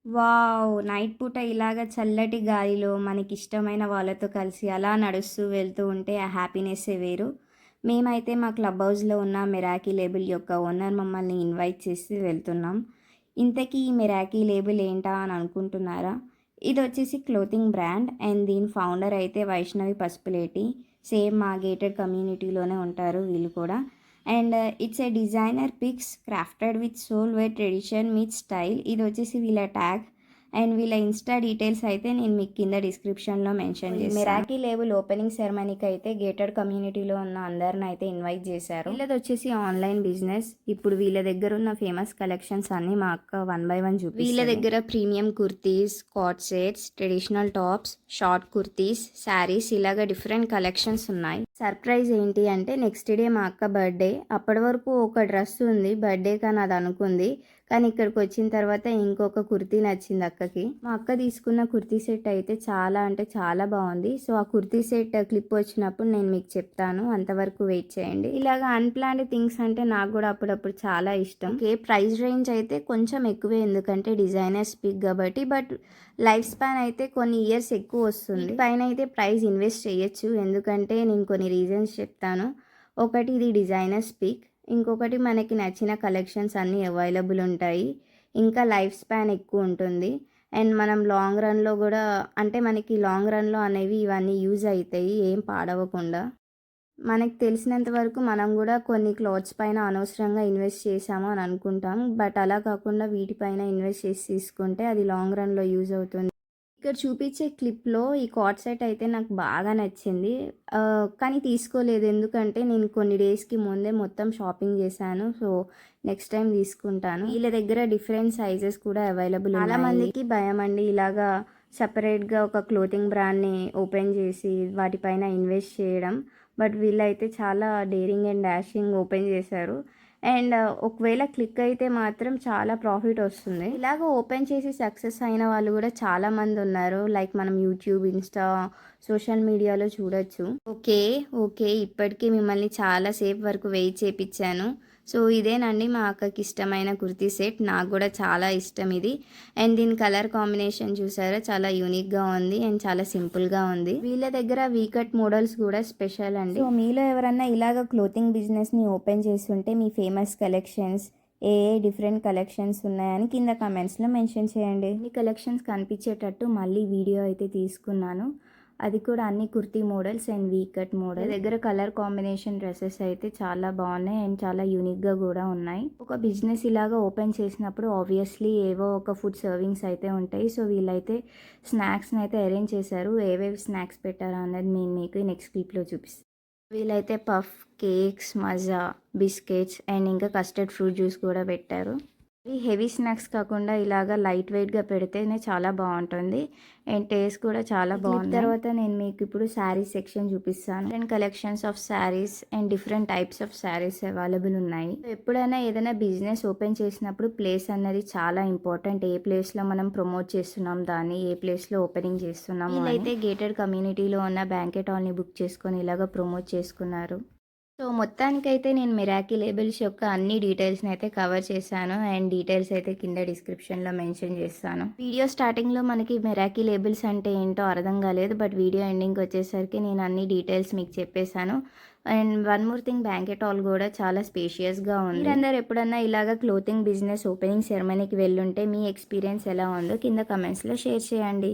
Wow! Night పూట ఇలాగ చల్లటి గాలిలో మనకిష్టమైన వాళ్ళతో కలిసి అలా నడుస్తూ వెళ్తూ ఉంటే ఆ హ్యాపీనెస్సే వేరు. మేమైతే మా క్లబ్ హౌస్‌లో ఉన్న మిరాకీ లేబుల్ యొక్క ఓనర్ మమ్మల్ని ఇన్వైట్ చేసి వెళ్తున్నాం. ఇంతకీ ఈ మిరాకీ లేబుల్ ఏంటా అని అనుకుంటున్నారా? ఇదొచ్చేసి క్లోతింగ్ బ్రాండ్ అండ్ దీని ఫౌండర్ అయితే వైష్ణవి పసుపులేటి. సేమ్ మా గేటెడ్ కమ్యూనిటీలోనే ఉంటారు వీళ్ళు కూడా. And it's a designer picks crafted with soul where tradition meets style. ఇది వచ్చేసి వీళ్ళ ట్యాగ్ అండ్ వీళ్ళ ఇన్స్టా డీటెయిల్స్ అయితే నేను మీకు కింద డిస్క్రిప్షన్లో మెన్షన్ చేస్తాను. మిరాకీ లేబుల్ ఓపెనింగ్ సెరమనీకి అయితే గేటెడ్ కమ్యూనిటీలో ఉన్న అందరిని అయితే ఇన్వైట్ చేశారు. వీళ్ళది వచ్చేసి ఆన్లైన్ బిజినెస్. ఇప్పుడు వీళ్ళ దగ్గర ఉన్న ఫేమస్ కలెక్షన్స్ అన్ని మా అక్క 1 బై 1 చూపిస్తుంది. వీళ్ళ దగ్గర premium kurtis, card sets, traditional tops, short kurtis, saris ఇలాగ డిఫరెంట్ కలెక్షన్స్ ఉన్నాయి. సర్ప్రైజ్ ఏంటి అంటే నెక్స్ట్ డే మా అక్క బర్త్డే. అప్పటి వరకు ఒక డ్రెస్ ఉంది బర్త్డే కానీ అది అనుకుంది. కానీ ఇక్కడికి వచ్చిన తర్వాత ఇంకొక కుర్తీ నచ్చింది అక్కకి. మా అక్క తీసుకున్న కుర్తీ సెట్ అయితే చాలా అంటే చాలా బాగుంది. సో ఆ కుర్తీ సెట్ క్లిప్ వచ్చినప్పుడు నేను మీకు చెప్తాను, అంతవరకు వెయిట్ చేయండి. ఇలాగ అన్ప్లాన్డ్ థింగ్స్ అంటే నాకు కూడా అప్పుడప్పుడు చాలా ఇష్టం. ప్రైస్ రేంజ్ అయితే కొంచెం ఎక్కువే, ఎందుకంటే డిజైనర్స్ పిక్ కాబట్టి. బట్ లైఫ్ స్పాన్ అయితే కొన్ని ఇయర్స్ ఎక్కువ వస్తుంది. పైన అయితే ప్రైస్ ఇన్వెస్ట్ చేయొచ్చు, ఎందుకంటే నేను కొన్ని రీజన్స్ చెప్తాను. ఒకటి, ఇది డిజైనర్స్ పిక్. ఇంకొకటి, మనకి నచ్చిన కలెక్షన్స్ అన్నీ అవైలబుల్ ఉంటాయి. ఇంకా లైఫ్ స్పాన్ ఎక్కువ ఉంటుంది. అండ్ మనం లాంగ్ రన్లో కూడా, అంటే మనకి లాంగ్ రన్లో అనేవి ఇవన్నీ యూజ్ అవుతాయి ఏం పాడవకుండా. మనకు తెలిసినంత వరకు మనం కూడా కొన్ని క్లాత్స్ పైన అనవసరంగా ఇన్వెస్ట్ చేసాము అని అనుకుంటాం. బట్ అలా కాకుండా వీటిపైన ఇన్వెస్ట్ చేసి తీసుకుంటే అది లాంగ్ రన్లో యూజ్ అవుతుంది. ఇక్కడ చూపించే క్లిప్‌లో ఈ కార్డ్ సెట్ అయితే నాకు బాగా నచ్చింది. కానీ తీసుకోలేదు, ఎందుకంటే నేను కొన్ని డేస్‌కి ముందే మొత్తం షాపింగ్ చేశాను. సో నెక్స్ట్ టైం తీసుకుంటాను. వీళ్ళ దగ్గర డిఫరెంట్ సైజెస్ కూడా అవైలబుల్ ఉన్నాయి. చాలామందికి భయమండి ఇలాగా సెపరేట్‌గా ఒక క్లోతింగ్ బ్రాండ్‌ని ఓపెన్ చేసి వాటిపైన ఇన్వెస్ట్ చేయడం. బట్ వీళ్ళైతే చాలా డేరింగ్ అండ్ డాషింగ్ ఓపెన్ చేశారు. అండ్ ఒకవేళ క్లిక్ అయితే మాత్రం చాలా ప్రాఫిట్ వస్తుంది. ఇలాగ ఓపెన్ చేసి సక్సెస్ అయిన వాళ్ళు కూడా చాలామంది ఉన్నారు. లైక్ మనం యూట్యూబ్, ఇన్స్టా, సోషల్ మీడియాలో చూడొచ్చు. ఓకే, ఇప్పటికీ మిమ్మల్ని చాలా సేపు వరకు వెయిట్ చేపించాను. సో ఇదేనండి మా అక్కకి ఇష్టమైన కుర్తీ సెట్. నాకు కూడా చాలా ఇష్టం ఇది. అండ్ దీని కలర్ కాంబినేషన్ చూసారా, చాలా యూనిక్గా ఉంది అండ్ చాలా సింపుల్గా ఉంది. వీళ్ళ దగ్గర వీకట్ మోడల్స్ కూడా స్పెషల్ అండి. సో మీలో ఎవరన్నా ఇలాగ క్లోతింగ్ బిజినెస్ని ఓపెన్ చేస్తుంటే మీ ఫేమస్ కలెక్షన్స్ ఏ డిఫరెంట్ కలెక్షన్స్ ఉన్నాయని కింద కమెంట్స్లో మెన్షన్ చేయండి. ఈ కలెక్షన్స్ కనిపించేటట్టు మళ్ళీ వీడియో అయితే తీసుకున్నాను. అది కూడా అన్ని kurti models and we cut model. దగ్గర కలర్ కాంబినేషన్ డ్రెస్సెస్ అయితే చాలా బాగున్నాయి అండ్ చాలా యూనిక్గా కూడా ఉన్నాయి. ఒక బిజినెస్ ఇలాగా ఓపెన్ చేసినప్పుడు ఆబ్వియస్లీ ఏవో ఒక ఫుడ్ సర్వింగ్స్ అయితే ఉంటాయి. సో వీళ్ళైతే స్నాక్స్ని అయితే అరేంజ్ చేశారు. ఏవేవి స్నాక్స్ పెట్టారా అన్నది నేను మీకు నెక్స్ట్ క్లిప్లో చూపిస్తాను. వీళ్ళైతే పఫ్, కేక్స్, మజా, బిస్కెట్స్ అండ్ ఇంకా కస్టర్డ్ ఫ్రూట్ జ్యూస్ కూడా పెట్టారు. హెవీ స్నాక్స్ కాకుండా ఇలాగా లైట్ వెయిట్గా పెడితేనే చాలా బాగుంటుంది అండ్ టేస్ట్ కూడా చాలా బాగుంది. తర్వాత నేను మీకు ఇప్పుడు శారీస్ సెక్షన్ చూపిస్తాను. And collections of saris and different types of saris available ఉన్నాయి. ఎప్పుడైనా ఏదైనా బిజినెస్ ఓపెన్ చేసినప్పుడు ప్లేస్ అన్నది చాలా ఇంపార్టెంట్. ఏ ప్లేస్లో మనం ప్రమోట్ చేస్తున్నాం దాన్ని, ఏ ప్లేస్లో ఓపెనింగ్ చేస్తున్నాము. వీళ్ళైతే గేటెడ్ కమ్యూనిటీలో ఉన్న బ్యాంకెట్ హాల్ని బుక్ చేసుకొని ఇలాగ ప్రమోట్ చేసుకున్నారు. సో మొత్తానికైతే నేను మిరాకీ లేబుల్స్ యొక్క అన్ని డీటెయిల్స్ని అయితే కవర్ చేశాను అండ్ డీటెయిల్స్ అయితే కింద డిస్క్రిప్షన్లో మెన్షన్ చేస్తాను. వీడియో స్టార్టింగ్లో మనకి మిరాకీ లేబుల్స్ అంటే ఏంటో అర్థం కాలేదు, బట్ వీడియో ఎండింగ్ వచ్చేసరికి నేను అన్ని డీటెయిల్స్ మీకు చెప్పేశాను. And one more thing, banquet hall కూడా చాలా స్పేషియస్గా ఉంది. మీరందరూ ఎప్పుడన్నా ఇలాగ క్లోతింగ్ బిజినెస్ ఓపెనింగ్ సెరమనీకి వెళ్ళుంటే మీ ఎక్స్పీరియన్స్ ఎలా ఉందో కింద కమెంట్స్లో షేర్ చేయండి.